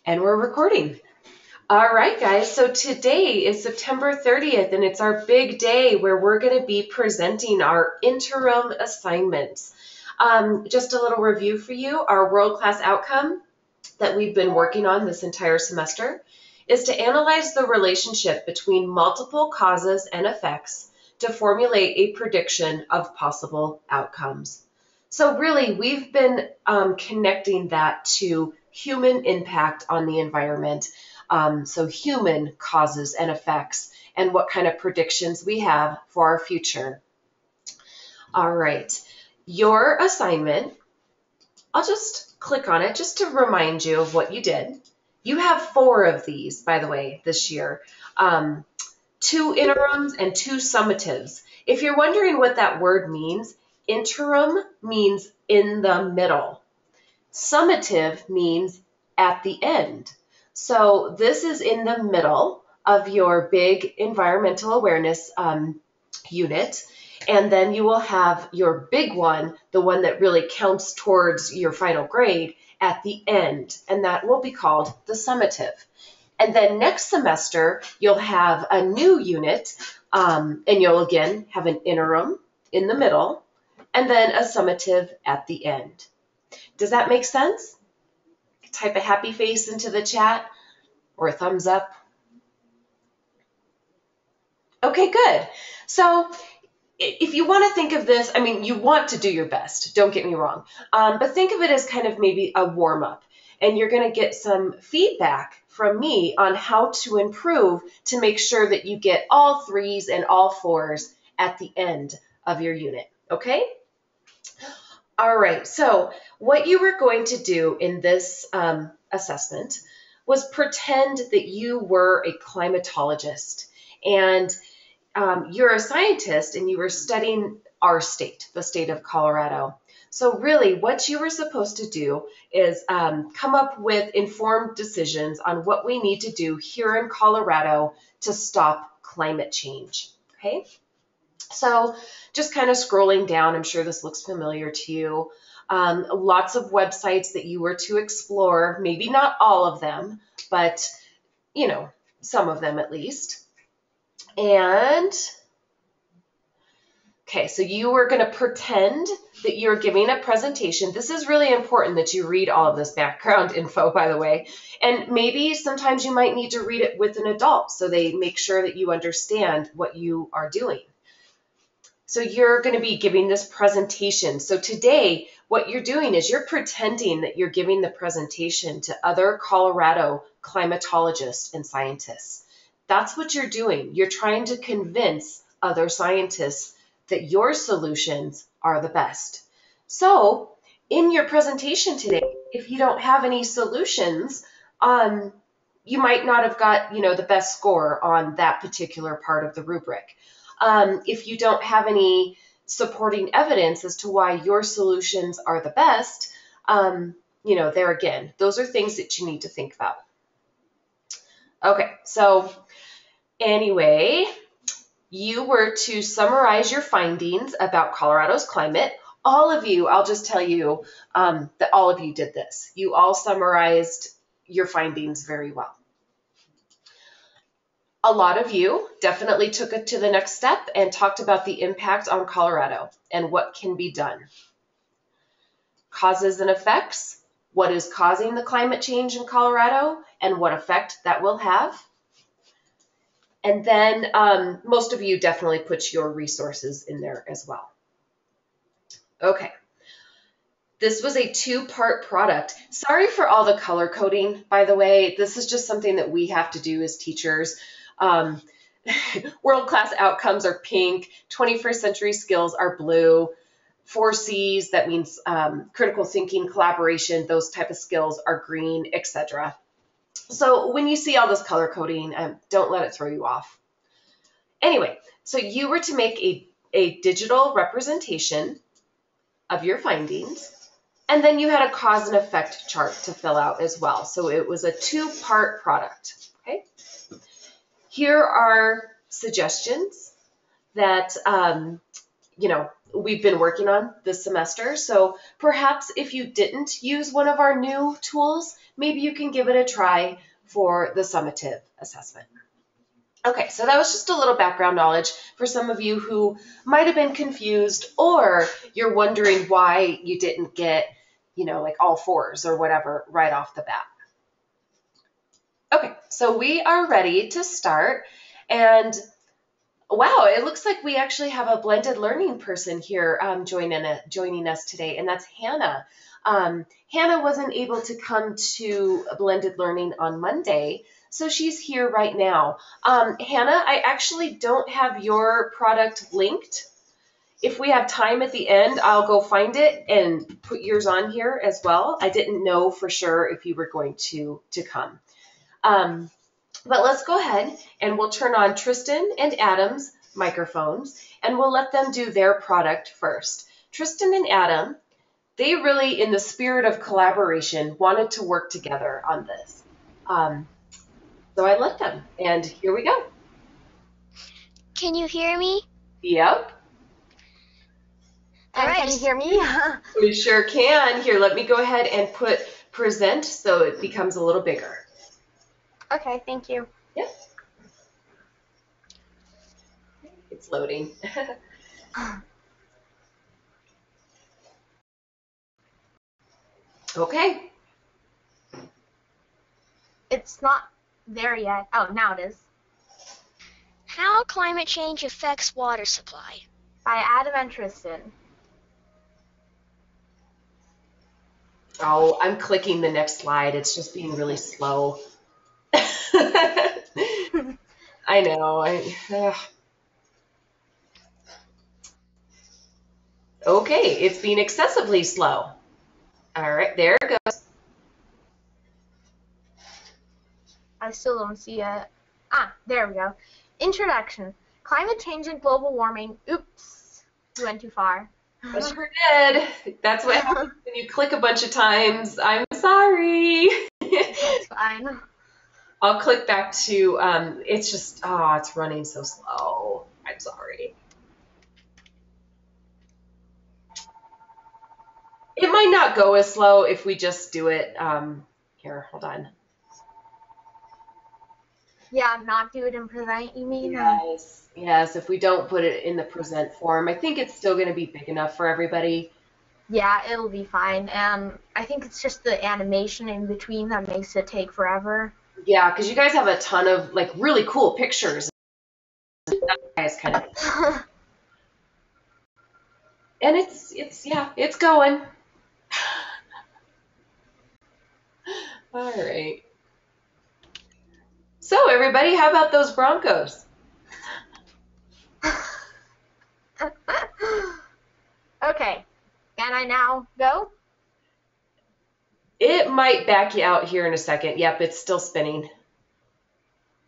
And we're recording. All right, guys. So today is September 30th, and it's our big day where we're going to be presenting our interim assignments. Just a little review for you. Our world-class outcome that we've been working on this entire semester is to analyze the relationship between multiple causes and effects to formulate a prediction of possible outcomes. So really, we've been connecting that to human impact on the environment. So human causes and effects and what kind of predictions we have for our future. All right, your assignment, I'll just click on it just to remind you of what you did. You have 4 of these, by the way, this year. 2 interims and 2 summatives. If you're wondering what that word means, interim means in the middle. Summative means at the end. So this is in the middle of your big environmental awareness unit. And then you will have your big one, the one that really counts towards your final grade, at the end. And that will be called the summative. And then next semester, you'll have a new unit, and you'll again have an interim in the middle, and then a summative at the end. Does that make sense? Type a happy face into the chat or a thumbs up. Okay, good. So if you want to think of this, I mean, you want to do your best, don't get me wrong, but think of it as kind of maybe a warm-up, and you're going to get some feedback from me on how to improve to make sure that you get all 3s and all 4s at the end of your unit, okay? All right, so what you were going to do in this assessment was pretend that you were a climatologist, and you're a scientist and you were studying our state, the state of Colorado. So really what you were supposed to do is come up with informed decisions on what we need to do here in Colorado to stop climate change, okay? So just kind of scrolling down, I'm sure this looks familiar to you. Lots of websites that you were to explore, maybe not all of them, but you know, some of them at least. And okay, so you were going to pretend that you're giving a presentation. This is really important that you read all of this background info, by the way. And maybe sometimes you might need to read it with an adult so they make sure that you understand what you are doing. So you're going to be giving this presentation. So today, what you're doing is you're pretending that you're giving the presentation to other Colorado climatologists and scientists. That's what you're doing. You're trying to convince other scientists that your solutions are the best. So in your presentation today, if you don't have any solutions, you might not have got, the best score on that particular part of the rubric. If you don't have any supporting evidence as to why your solutions are the best, there again, those are things that you need to think about. Okay, so anyway, you were to summarize your findings about Colorado's climate. All of you, I'll just tell you that all of you did this. You all summarized your findings very well. A lot of you definitely took it to the next step and talked about the impact on Colorado and what can be done. Causes and effects, what is causing the climate change in Colorado and what effect that will have. And then most of you definitely put your resources in there as well. Okay. This was a 2-part product. Sorry for all the color coding, by the way. This is just something that we have to do as teachers. World-class outcomes are pink, 21st century skills are blue, 4 C's, that means critical thinking, collaboration, those type of skills are green, etc. So when you see all this color coding, don't let it throw you off. Anyway, so you were to make a digital representation of your findings, and then you had a cause and effect chart to fill out as well. So it was a 2-part product, okay? Here are suggestions that, we've been working on this semester. So perhaps if you didn't use one of our new tools, maybe you can give it a try for the summative assessment. Okay, so that was just a little background knowledge for some of you who might have been confused, or you're wondering why you didn't get, like all fours or whatever right off the bat. Okay, so we are ready to start. And wow, it looks like we actually have a blended learning person here joining us today, and that's Hannah. Hannah wasn't able to come to blended learning on Monday, so she's here right now. Hannah, I actually don't have your product linked. If we have time at the end, I'll go find it and put yours on here as well. I didn't know for sure if you were going to come. But let's go ahead and we'll turn on Tristan and Adam's microphones and we'll let them do their product first. Tristan and Adam, they really, in the spirit of collaboration, wanted to work together on this. So I let them, and here we go. Can you hear me? Yep. All right. Can you hear me? We sure can. Here, let me go ahead and put present so it becomes a little bigger. Okay, thank you. Yep. It's loading. Okay. It's not there yet. Oh, now it is. How climate change affects water supply. By Adam and Tristan. Oh, I'm clicking the next slide. It's just being really slow. I know. Okay, it's being excessively slow. All right, there it goes. I still don't see it. Ah, there we go. Introduction. Climate change and global warming. Oops. We went too far. I sure did. That's what happens when you click a bunch of times. I'm sorry. That's fine. I'll click back to, it's just, it's running so slow. I'm sorry. It might not go as slow if we just do it, here, hold on. Yeah, not do it in present, you mean? Yes, if we don't put it in the present form. I think it's still going to be big enough for everybody. Yeah, it'll be fine. I think it's just the animation in between that makes it take forever. Yeah, because you guys have a ton of, like, really cool pictures. Guys kind of. And it's going. All right. So, everybody, how about those Broncos? Okay, can I now go? It might back you out here in a second. Yep, it's still spinning.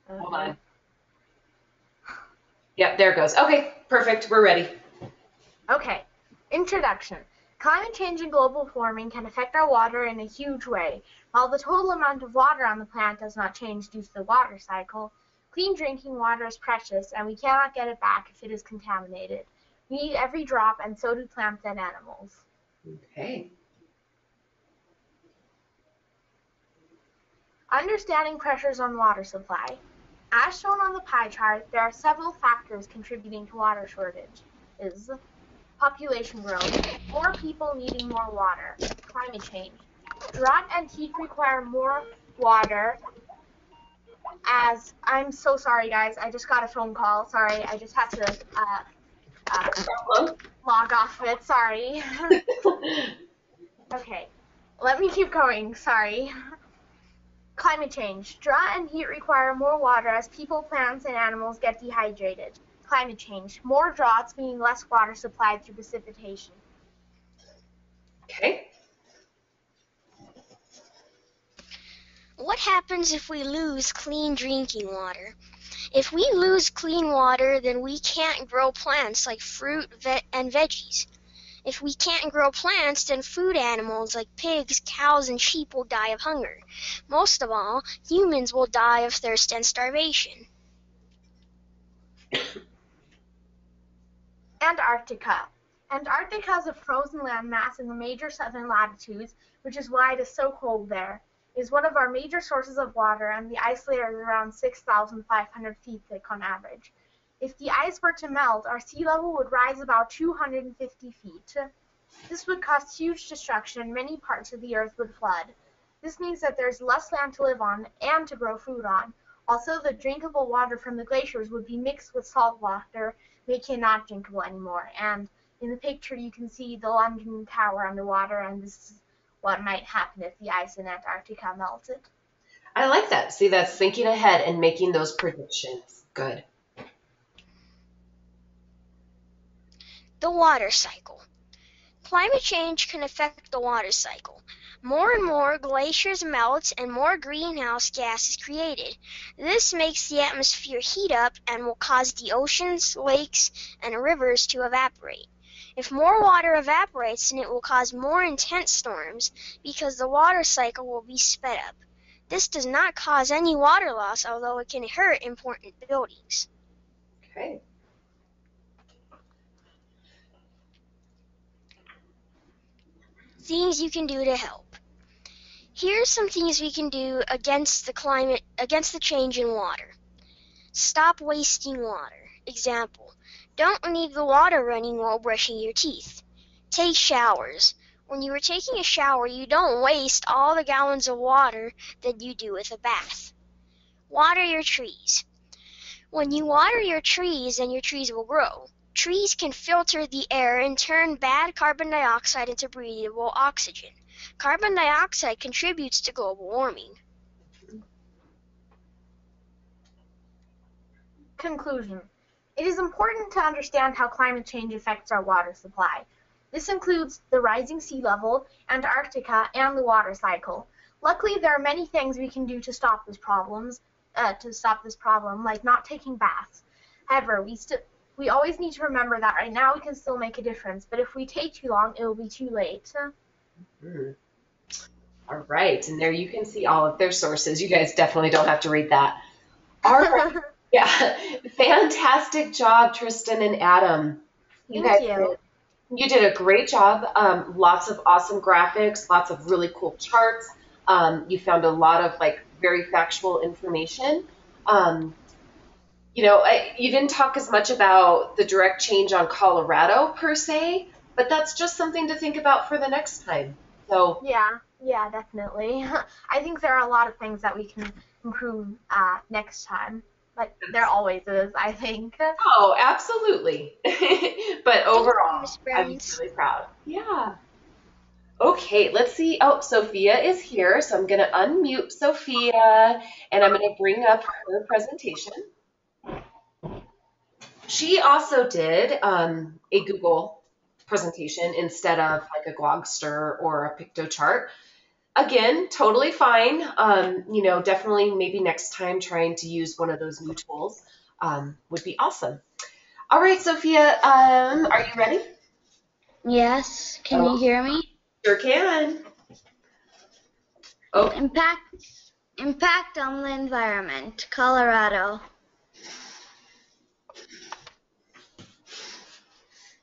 Okay. Hold on. Yep, there it goes. Okay, perfect. We're ready. Okay, introduction. Climate change and global warming can affect our water in a huge way. While the total amount of water on the planet does not change due to the water cycle, clean drinking water is precious and we cannot get it back if it is contaminated. We need every drop, and so do plants and animals. Okay. Understanding pressures on water supply. As shown on the pie chart, there are several factors contributing to water shortage. Is population growth, more people needing more water, climate change. Drought and heat require more water. As I'm so sorry, guys, I just got a phone call. Sorry, I just had to log off of it. Sorry. Okay, let me keep going. Sorry. Climate change. Drought and heat require more water as people, plants, and animals get dehydrated. Climate change. More droughts meaning less water supplied through precipitation. Okay. What happens if we lose clean drinking water? If we lose clean water, then we can't grow plants like fruit and veggies. If we can't grow plants, then food animals like pigs, cows, and sheep will die of hunger. Most of all, humans will die of thirst and starvation. Antarctica. Antarctica is a frozen landmass in the major southern latitudes, which is why it is so cold there. It is one of our major sources of water, and the ice layer is around 6,500 feet thick on average. If the ice were to melt, our sea level would rise about 250 feet. This would cause huge destruction, and many parts of the earth would flood. This means that there's less land to live on and to grow food on. Also, the drinkable water from the glaciers would be mixed with salt water, making it not drinkable anymore. And in the picture, you can see the London Tower underwater, and this is what might happen if the ice in Antarctica melted. I like that. See, that's thinking ahead and making those predictions. Good. The water cycle. Climate change can affect the water cycle. More and more glaciers melt and more greenhouse gas is created. This makes the atmosphere heat up and will cause the oceans, lakes, and rivers to evaporate. If more water evaporates, then it will cause more intense storms because the water cycle will be sped up. This does not cause any water loss, although it can hurt important buildings. Okay. Things you can do to help. Here's some things we can do against the change in water. Stop wasting water. Example, don't leave the water running while brushing your teeth. Take showers. When you are taking a shower, you don't waste all the gallons of water that you do with a bath. Water your trees. When you water your trees, then your trees will grow. Trees can filter the air and turn bad carbon dioxide into breathable oxygen. Carbon dioxide contributes to global warming. Conclusion. It is important to understand how climate change affects our water supply. This includes the rising sea level, Antarctica, and the water cycle. Luckily, there are many things we can do to stop this problem, like not taking baths. However, we always need to remember that right now we can still make a difference, but if we take too long, it will be too late. All right, and there you can see all of their sources. You guys definitely don't have to read that. All right. Yeah, fantastic job, Tristan and Adam. Thank you. You did a great job. Lots of awesome graphics, lots of really cool charts. You found a lot of very factual information. You didn't talk as much about the direct change on Colorado per se, but that's just something to think about for the next time. So yeah, definitely. I think there are a lot of things that we can improve next time, but there always is, I think. Oh, absolutely. But overall, I'm really proud. Yeah. Okay, let's see. Oh, Sophia is here, so I'm going to unmute Sophia, and I'm going to bring up her presentation. She also did a Google presentation instead of a Glogster or a Piktochart. Again, totally fine. Definitely maybe next time trying to use one of those new tools would be awesome. All right, Sophia, are you ready? Yes. Can you hear me? Sure can. Oh. Impact on the environment, Colorado.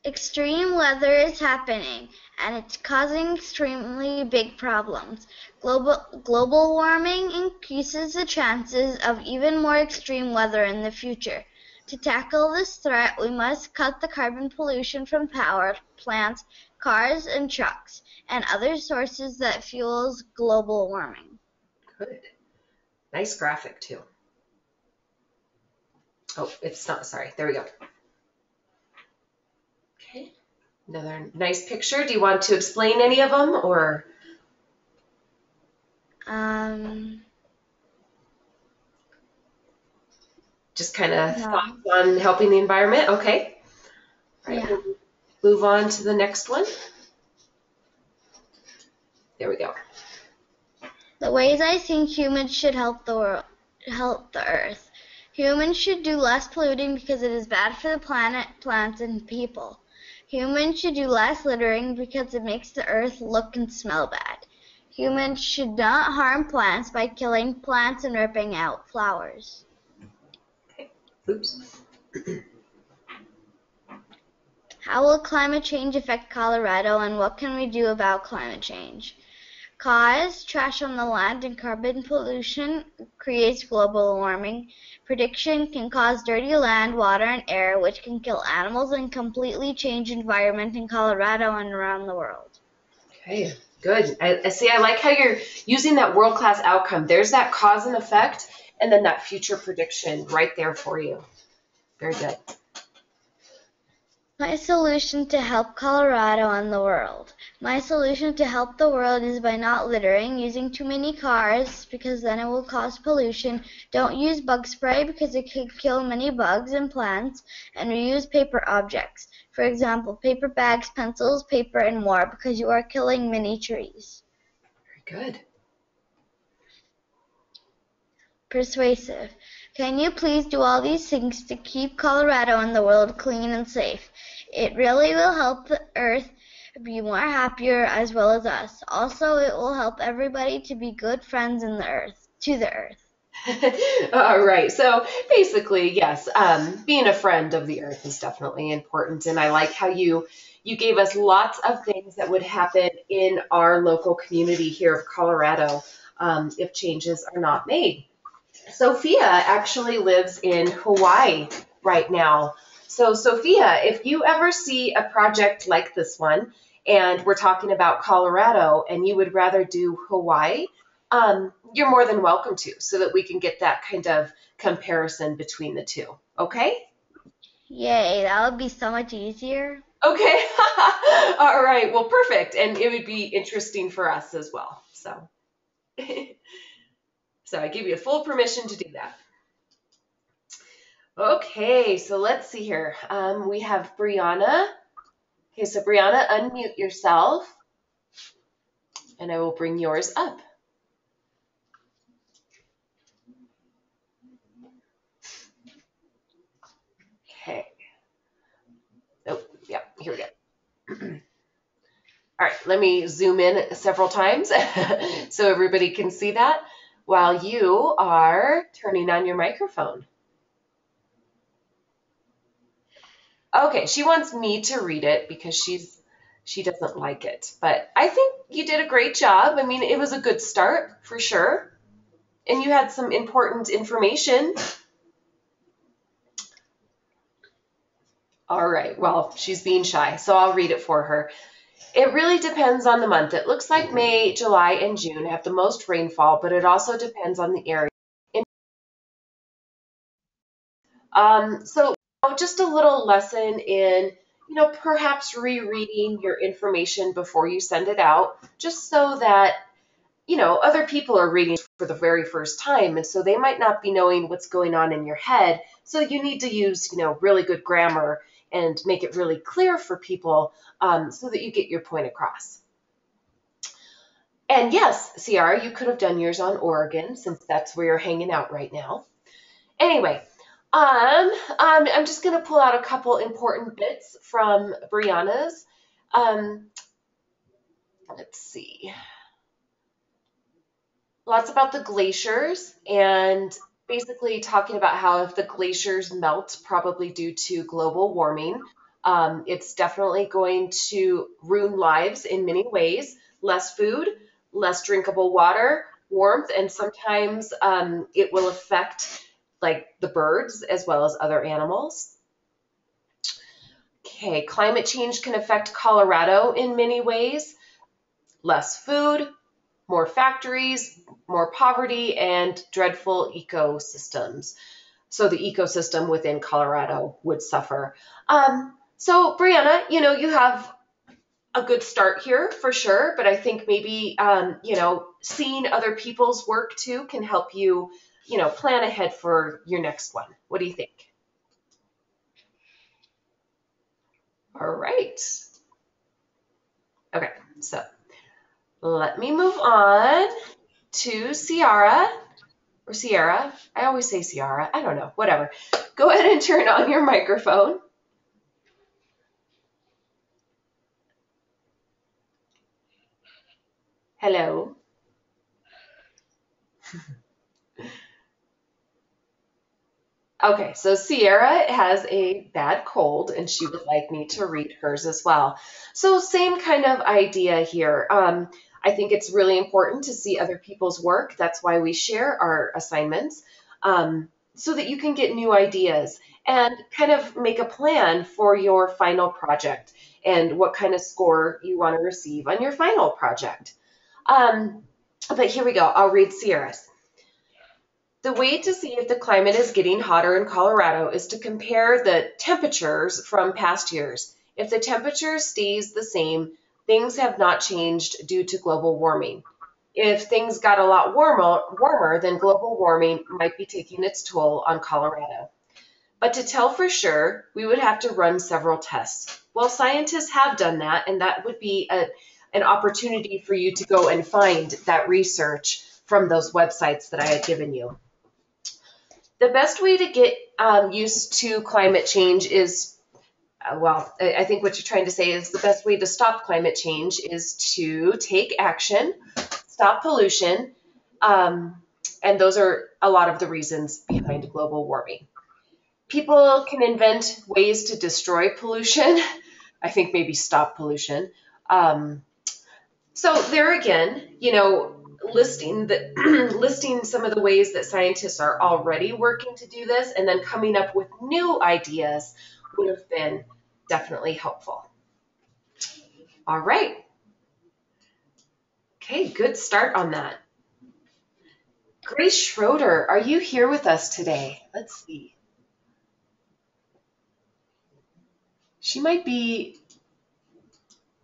Extreme weather is happening, and it's causing extremely big problems. Global warming increases the chances of even more extreme weather in the future. To tackle this threat, we must cut the carbon pollution from power plants, cars, and trucks, and other sources that fuels global warming. Good. Nice graphic, too. Oh, it's not, sorry. There we go. Okay. Another nice picture. Do you want to explain any of them, or? Just kind of thoughts on helping the environment? Okay. All right, we'll move on to the next one. There we go. The ways I think humans should help the earth. Humans should do less polluting because it is bad for the planet, plants, and people. Humans should do less littering because it makes the earth look and smell bad. Humans should not harm plants by killing plants and ripping out flowers. Okay. Oops. How will climate change affect Colorado, and what can we do about climate change? Cause, trash on the land and carbon pollution creates global warming. Prediction can cause dirty land, water, and air, which can kill animals and completely change environment in Colorado and around the world. Okay, good. I see. I like how you're using that world-class outcome. There's that cause and effect, and then that future prediction right there for you. Very good. My solution to help Colorado and the world. My solution to help the world is by not littering, using too many cars because then it will cause pollution. Don't use bug spray because it could kill many bugs and plants, and reuse paper objects. For example, paper bags, pencils, paper, and more because you are killing many trees. Very good. Persuasive. Can you please do all these things to keep Colorado and the world clean and safe? It really will help the earth be more happier as well as us. Also, it will help everybody to be good friends in the earth, to the earth. All right. So basically, yes, being a friend of the earth is definitely important. And I like how you gave us lots of things that would happen in our local community here of Colorado if changes are not made. Sophia actually lives in Hawaii right now. So, Sophia, if you ever see a project like this one, and we're talking about Colorado, and you would rather do Hawaii, you're more than welcome to, so that we can get that kind of comparison between the two. Okay? Yay, that would be so much easier. Okay. All right. Well, perfect. And it would be interesting for us as well. So, so I give you full permission to do that. Okay, so let's see here. We have Brianna. Okay, so Brianna, unmute yourself, and I will bring yours up. Okay. Oh, yeah, here we go. All right, let me zoom in several times so everybody can see that while you are turning on your microphone. Okay, she wants me to read it because she doesn't like it. But I think you did a great job. I mean, it was a good start for sure. And you had some important information. All right, well, she's being shy, so I'll read it for her. It really depends on the month. It looks like May, July, and June have the most rainfall, but it also depends on the area. So just a little lesson in, perhaps rereading your information before you send it out, just so that, other people are reading for the very first time, and so they might not be knowing what's going on in your head. So you need to use, really good grammar and make it really clear for people so that you get your point across. And yes, Ciara, you could have done yours on Oregon since that's where you're hanging out right now. Anyway, I'm just going to pull out a couple important bits from Brianna's. Let's see. Lots about the glaciers and basically talking about how if the glaciers melt, probably due to global warming, it's definitely going to ruin lives in many ways. Less food, less drinkable water, warmth, and sometimes it will affect like the birds as well as other animals. Okay, climate change can affect Colorado in many ways. Less food, more factories, more poverty, and dreadful ecosystems. So the ecosystem within Colorado would suffer. So Brianna, you have a good start here for sure, but I think maybe, seeing other people's work too can help you, plan ahead for your next one. What do you think? All right. Okay, so let me move on to Ciara, or Sierra. I always say Ciara. I don't know, whatever. Go ahead and turn on your microphone. Hello. Okay, so Sierra has a bad cold and she would like me to read hers as well. So, same kind of idea here. I think it's really important to see other people's work. That's why we share our assignments, so that you can get new ideas and kind of make a plan for your final project and what kind of score you want to receive on your final project. Um, but here we go. I'll read Sierra's. The way to see if the climate is getting hotter in Colorado is to compare the temperatures from past years. If the temperature stays the same, things have not changed due to global warming. If things got a lot warmer, then global warming might be taking its toll on Colorado. But to tell for sure, we would have to run several tests. Well, scientists have done that, and that would be an opportunity for you to go and find that research from those websites that I had given you. The best way to get used to climate change is, well, I think what you're trying to say is the best way to stop climate change is to take action, stop pollution, and those are a lot of the reasons behind global warming. People can invent ways to destroy pollution. I think maybe stop pollution. Um, so there again, listing the listing some of the ways that scientists are already working to do this, and then coming up with new ideas would have been definitely helpful. All right. Okay, good start on that. Grace Schroeder, are you here with us today? Let's see. She might be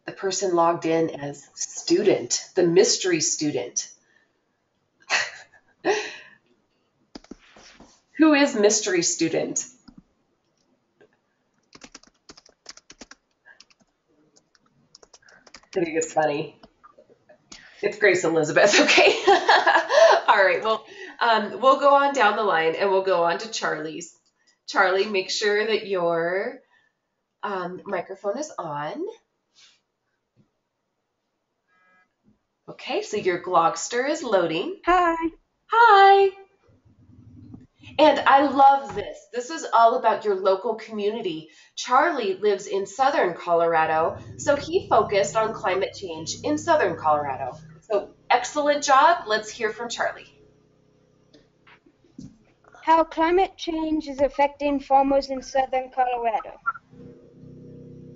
the person logged in as student, the mystery student. Who is mystery student? I think it's funny. It's Grace Elizabeth, okay? All right, well, we'll go on down the line and we'll go on to Charlie's. Charlie, make sure that your microphone is on. Okay, so your Glogster is loading. Hi. Hi. And I love this. This is all about your local community. Charlie lives in southern Colorado, so he focused on climate change in southern Colorado. So excellent job. Let's hear from Charlie. How climate change is affecting farmers in southern Colorado.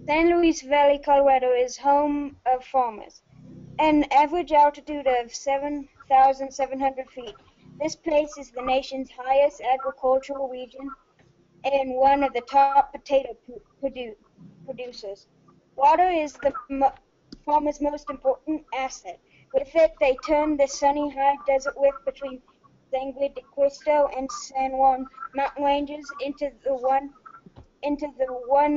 San Luis Valley, Colorado is home of farmers. An average altitude of 7,700 feet. This place is the nation's highest agricultural region and one of the top potato producers. Water is the farmer's most important asset. With it, they turn the sunny high desert width between Sangre de Cristo and San Juan mountain ranges into the one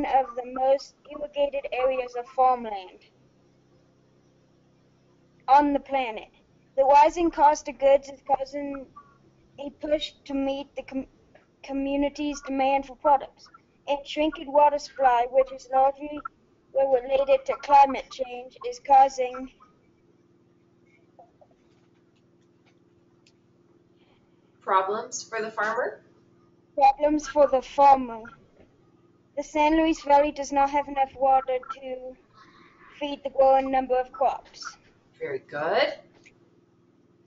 of the most irrigated areas of farmland on the planet. The rising cost of goods is causing a push to meet the community's demand for products. And shrinking water supply, which is largely related to climate change, is causing Problems for the farmer? problems for the farmer. The San Luis Valley does not have enough water to feed the growing number of crops. Very good.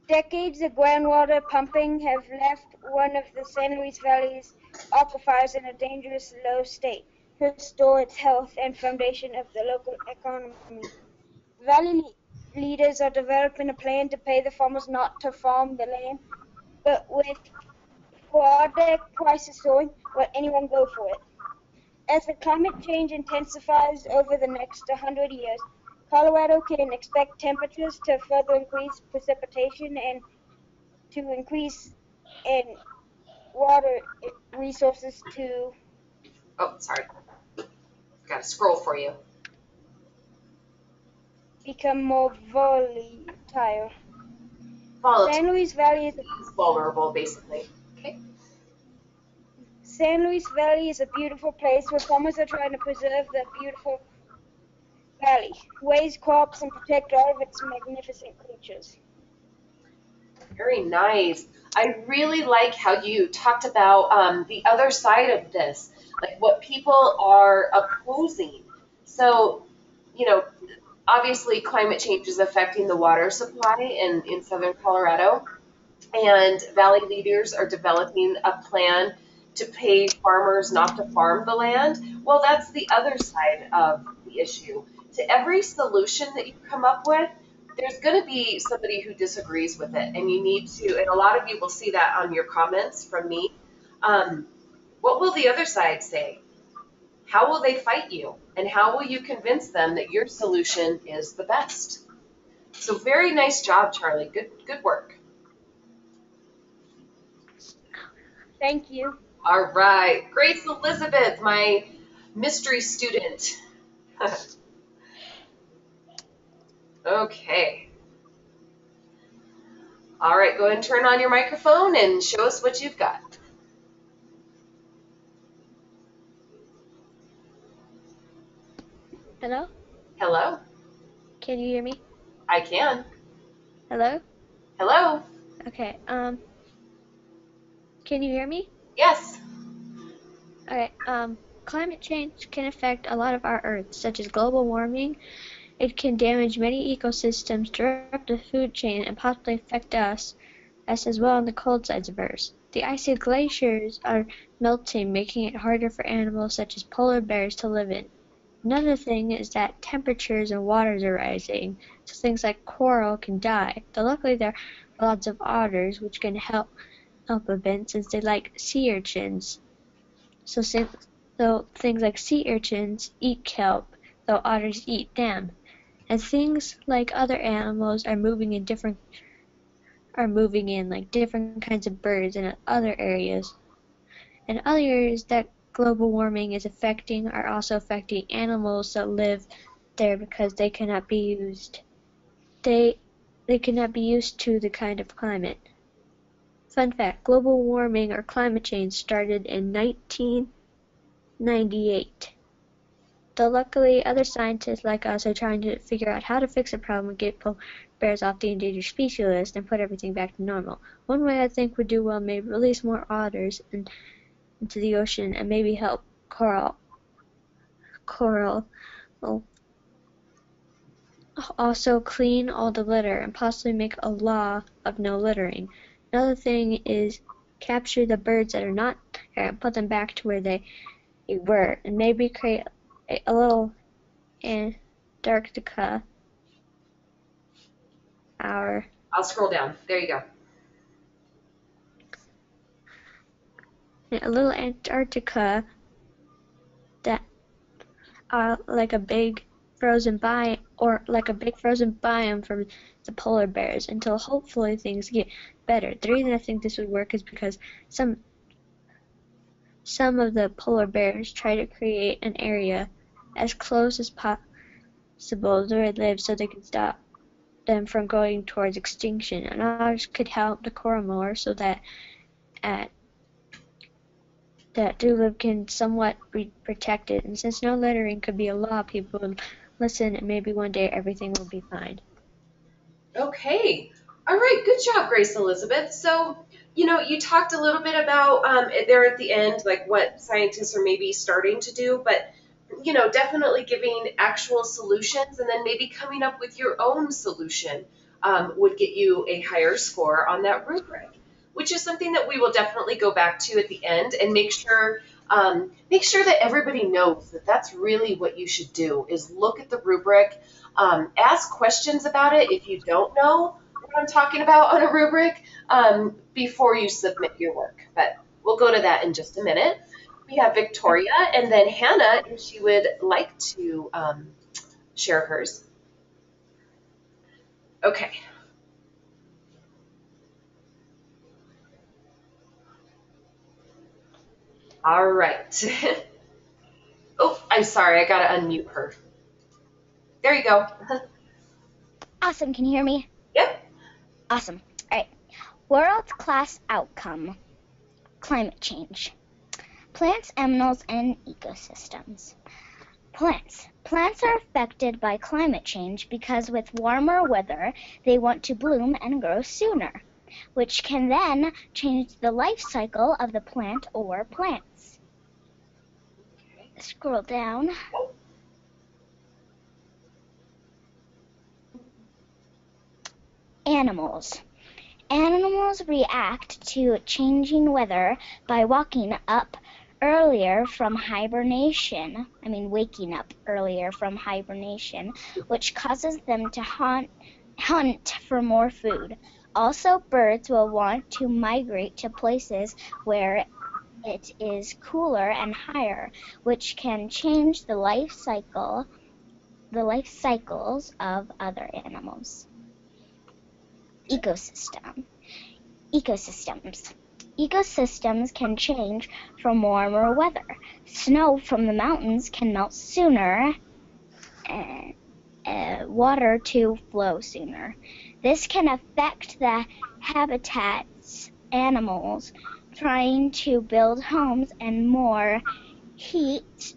Decades of groundwater pumping have left one of the San Luis Valley's aquifers in a dangerous low state to restore its health and foundation of the local economy. Valley leaders are developing a plan to pay the farmers not to farm the land, but with product prices soaring, will anyone go for it? As the climate change intensifies over the next 100 years, Colorado can expect temperatures to further increase precipitation and to increase in water resources to Oh, sorry. Got to scroll for you. become more volatile. Volatile. San Luis Valley is Vulnerable, basically. Okay. San Luis Valley is a beautiful place where farmers are trying to preserve the beautiful valley, raise crops, and protect all of its magnificent creatures. Very nice. I really like how you talked about the other side of this, like what people are opposing. So, you know, obviously climate change is affecting the water supply in southern Colorado, and Valley leaders are developing a plan to pay farmers not to farm the land. Well, that's the other side of the issue. To every solution that you come up with, there's going to be somebody who disagrees with it, and you need to, and a lot of you will see that on your comments from me. Um, what will the other side say? How will they fight you? And how will you convince them that your solution is the best? So very nice job, Charlie. Good work. Thank you. All right. Grace Elizabeth, my mystery student. Okay. All right, go ahead and turn on your microphone and show us what you've got. Hello? Hello? Can you hear me? I can. Hello? Hello? Okay, can you hear me? Yes. Okay, climate change can affect a lot of our Earth, such as global warming. It can damage many ecosystems, disrupt the food chain, and possibly affect us as well on the cold sides of Earth. The icy glaciers are melting, making it harder for animals such as polar bears to live in. Another thing is that temperatures and waters are rising, so things like coral can die. Though luckily there are lots of otters, which can help a bit since they like sea urchins. So things like sea urchins eat kelp, though otters eat them. And things like other animals are moving in like different kinds of birds in other areas. And other areas that global warming is affecting are also affecting animals that live there because they cannot be used to the kind of climate. Fun fact, global warming or climate change started in 1998. Though luckily other scientists like us are trying to figure out how to fix the problem and get polar bears off the endangered species list and put everything back to normal. One way I think would do well may release more otters into the ocean and maybe help coral also clean all the litter and possibly make a law of no littering. Another thing is capture the birds that are not there and put them back to where they were, and maybe create a little Antarctica. I'll scroll down. There you go. A little Antarctica that like a big frozen biome for the polar bears until hopefully things get better. The reason I think this would work is because some of the polar bears try to create an area as close as possible to where they live so they can stop them from going towards extinction, and ours could help the coral more so that do live can somewhat be protected. And since no littering could be a law, people would listen, and maybe one day everything will be fine. Okay. All right. Good job, Grace Elizabeth. So, you talked a little bit about there at the end, like what scientists are maybe starting to do, but definitely giving actual solutions and then maybe coming up with your own solution would get you a higher score on that rubric, which is something that we will definitely go back to at the end and make sure that everybody knows that that's really what you should do is look at the rubric, ask questions about it if you don't know what I'm talking about on a rubric before you submit your work. But we'll go to that in just a minute. We have Victoria and then Hannah, if she would like to share hers. Okay. All right. Oh, I'm sorry. I got to unmute her. There you go. Awesome. Can you hear me? Yep. Awesome. All right. World class outcome. Climate change. Plants, animals, and ecosystems. Plants. Plants are affected by climate change because with warmer weather, they want to bloom and grow sooner. which can then change the life cycle of the plant or plants. Scroll down. Animals. Animals react to changing weather by waking up earlier from hibernation, which causes them to hunt for more food. Also, birds will want to migrate to places where it is cooler and higher, which can change the life cycles of other animals. Ecosystems. Ecosystems can change from warmer weather. Snow from the mountains can melt sooner, water to flow sooner. This can affect the habitats, animals trying to build homes, and more heat,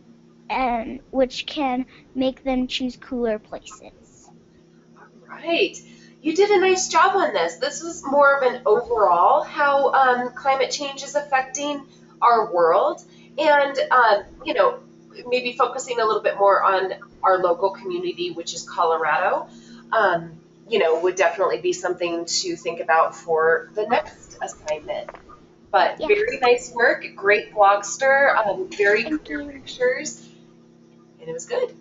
which can make them choose cooler places. Right. You did a nice job on this. This is more of an overall how climate change is affecting our world, and maybe focusing a little bit more on our local community, which is Colorado. Would definitely be something to think about for the next assignment. But very nice work, great Blogster, very clear pictures, and it was good.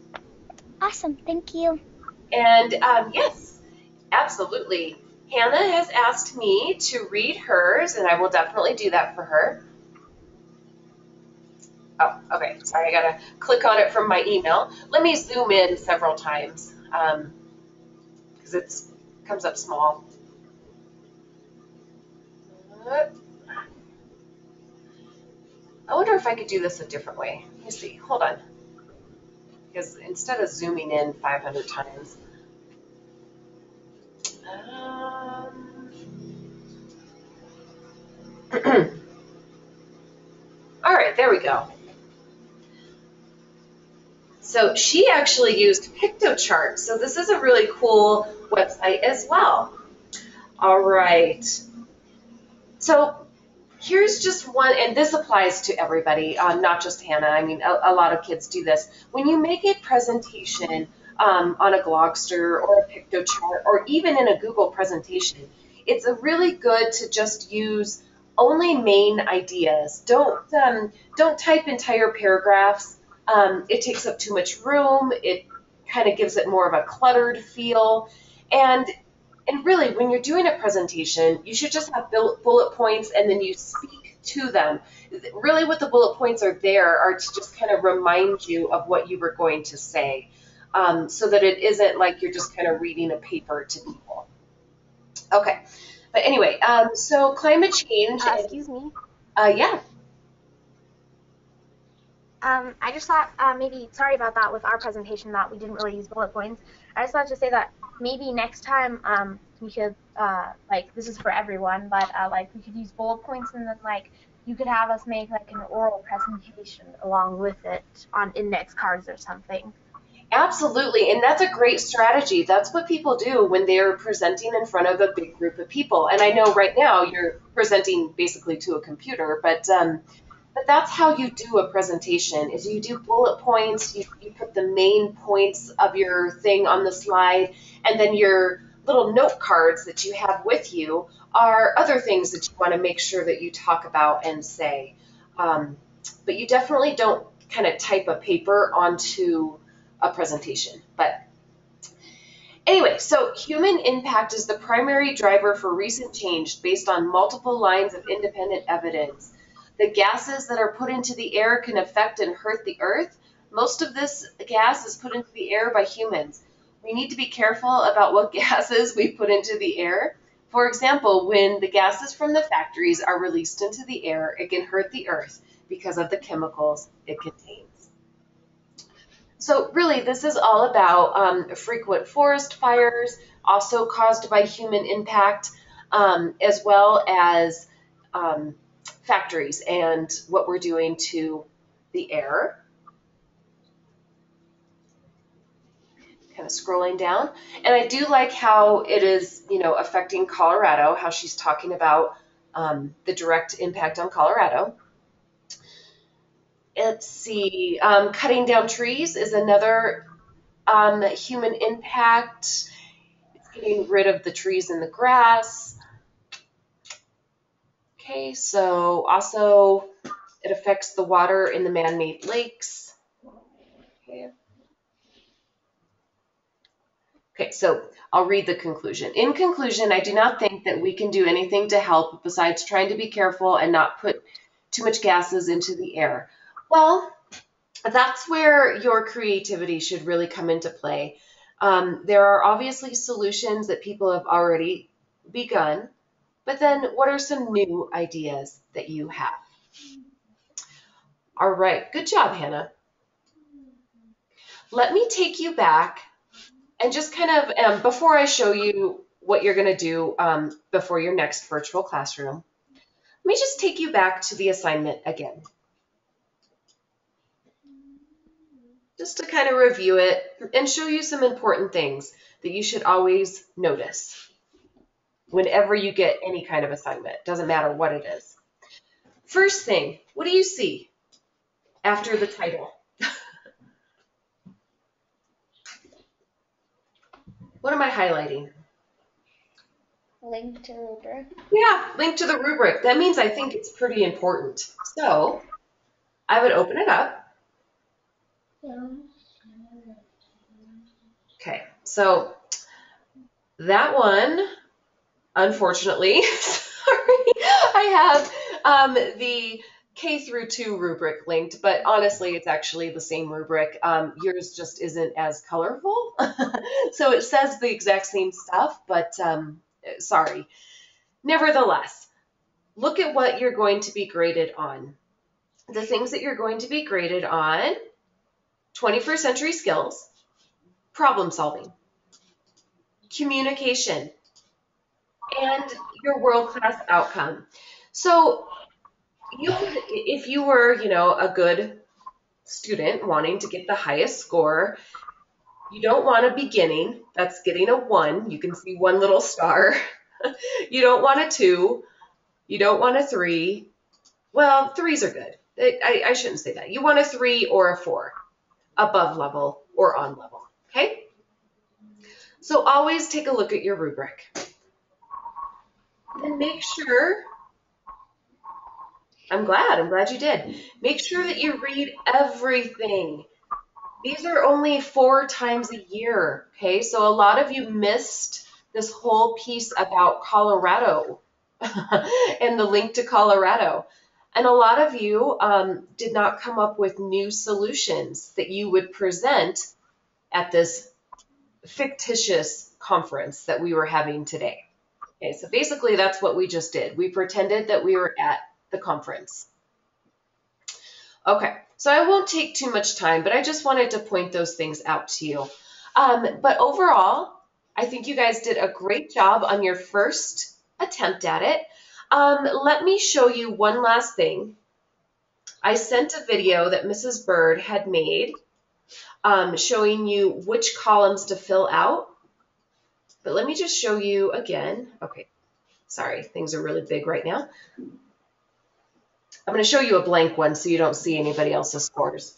Awesome, thank you. And yes, absolutely. Hannah has asked me to read hers, and I will definitely do that for her. Oh, okay, sorry, I gotta click on it from my email. Let me zoom in several times, because it comes up small. I wonder if I could do this a different way. Let me see, hold on. Because instead of zooming in 500 times, all right, there we go. So she actually used Piktochart. So this is a really cool website as well. All right. So here's just one, and this applies to everybody, not just Hannah. I mean, a lot of kids do this. When you make a presentation on a Glogster or a Piktochart, or even in a Google presentation, it's really good to just use only main ideas. Don't type entire paragraphs. It takes up too much room. It kind of gives it more of a cluttered feel. And really, when you're doing a presentation, you should just have bullet points, and then you speak to them. Really, what the bullet points are there are to just kind of remind you of what you were going to say, so that it isn't like you're just kind of reading a paper to people. Okay, but anyway, so climate change. Excuse me. Yeah. I just thought maybe, sorry about that with our presentation, that we didn't really use bullet points. I just wanted to say that maybe next time we could, this is for everyone, but we could use bullet points, and then you could have us make an oral presentation along with it on index cards or something. Absolutely, and that's a great strategy. That's what people do when they're presenting in front of a big group of people. And I know right now you're presenting basically to a computer, but that's how you do a presentation, is you do bullet points, you put the main points of your thing on the slide, and then your little note cards that you have with you are other things that you want to make sure that you talk about and say. But you definitely don't kind of type a paper onto a presentation. But anyway, so human impact is the primary driver for recent change based on multiple lines of independent evidence. The gases that are put into the air can affect and hurt the earth. Most of this gas is put into the air by humans. We need to be careful about what gases we put into the air. For example, when the gases from the factories are released into the air, it can hurt the earth because of the chemicals it contains. So really, this is all about frequent forest fires, also caused by human impact, as well as factories and what we're doing to the air. kind of scrolling down. And I do like how it is, affecting Colorado, how she's talking about the direct impact on Colorado. Let's see, cutting down trees is another human impact. It's getting rid of the trees and the grass. Okay, so also it affects the water in the man-made lakes. Okay, so I'll read the conclusion. In conclusion, I do not think that we can do anything to help besides trying to be careful and not put too much gases into the air. Well, that's where your creativity should really come into play. There are obviously solutions that people have already begun, but then what are some new ideas that you have? All right, good job, Hannah. Let me take you back and just kind of, before I show you what you're going to do before your next virtual classroom, let me just take you back to the assignment again. Just to kind of review it and show you some important things that you should always notice whenever you get any kind of assignment. Doesn't matter what it is. First thing, what do you see after the title? What am I highlighting? Link to rubric. Yeah, link to the rubric. That means I think it's pretty important. So I would open it up. Okay, so that one, unfortunately, sorry, I have the K through 2 rubric linked, but honestly, it's actually the same rubric. Yours just isn't as colorful. So it says the exact same stuff, but sorry. Nevertheless, look at what you're going to be graded on. The things that you're going to be graded on: 21st century skills, problem solving, communication, and your world-class outcome. So if you were, a good student wanting to get the highest score, you don't want a beginning. That's getting a 1. You can see one little star. You don't want a 2. You don't want a 3. Well, 3s are good. I shouldn't say that. You want a 3 or a 4, above level or on level, okay? So always take a look at your rubric. Then make sure, I'm glad you did. Make sure that you read everything. These are only 4 times a year, okay? So a lot of you missed this whole piece about Colorado and the link to Colorado. And a lot of you did not come up with new solutions that you would present at this fictitious conference that we were having today. Okay, so basically that's what we just did. We pretended that we were at the conference. Okay, so I won't take too much time, but I just wanted to point those things out to you. But overall, I think you guys did a great job on your first attempt at it. Let me show you one last thing. I sent a video that Mrs. Bird had made showing you which columns to fill out. But let me just show you again. Okay, sorry, things are really big right now. I'm going to show you a blank one so you don't see anybody else's scores.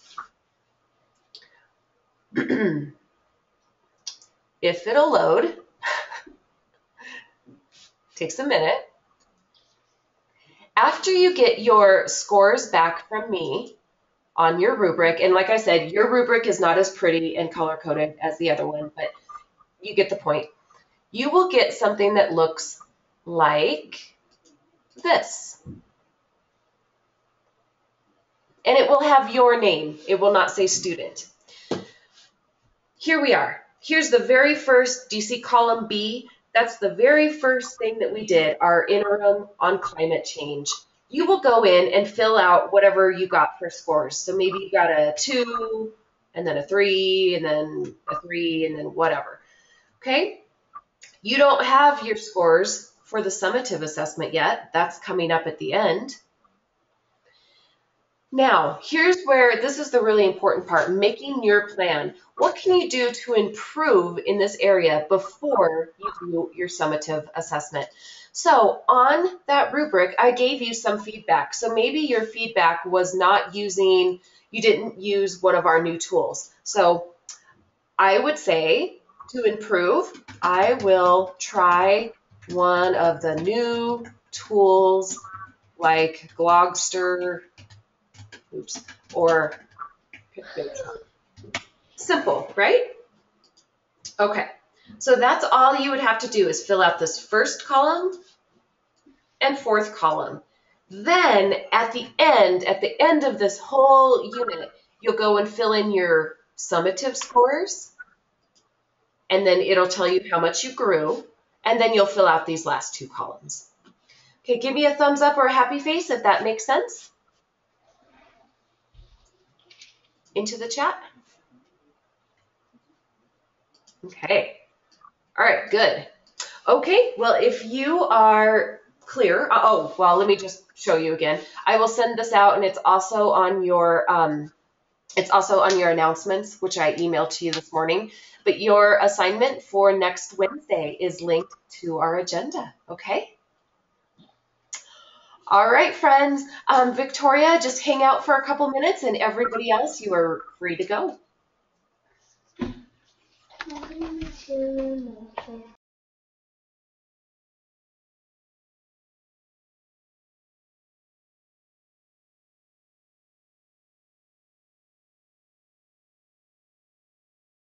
If it'll load, takes a minute. After you get your scores back from me on your rubric, and like I said, your rubric is not as pretty and color-coded as the other one, but you get the point. You will get something that looks like this. And it will have your name. It will not say student. Here we are. Here's the very first, do you see column B? That's the very first thing that we did, our interim on climate change. You will go in and fill out whatever you got for scores. So maybe you got a 2, and then a 3, and then a 3, and then whatever. Okay? You don't have your scores for the summative assessment yet. That's coming up at the end. Now, here's where this is the really important part, making your plan. What can you do to improve in this area before you do your summative assessment? So on that rubric, I gave you some feedback. So maybe your feedback was not using, you didn't use one of our new tools. So I would say to improve, I will try one of the new tools like Glogster, or simple, right? Okay, so that's all you would have to do is fill out this first column and fourth column. Then at the end of this whole unit, you'll go and fill in your summative scores, and then it'll tell you how much you grew, and then you'll fill out these last two columns. Okay, give me a thumbs up or a happy face if that makes sense. Into the chat. Okay. All right, good. Okay, well, if you are clear, oh, well, let me just show you again. I will send this out, and it's also on your announcements, which I emailed to you this morning. But your assignment for next Wednesday is linked to our agenda. Okay. All right, friends. Victoria, just hang out for a couple minutes, and everybody else, you are free to go.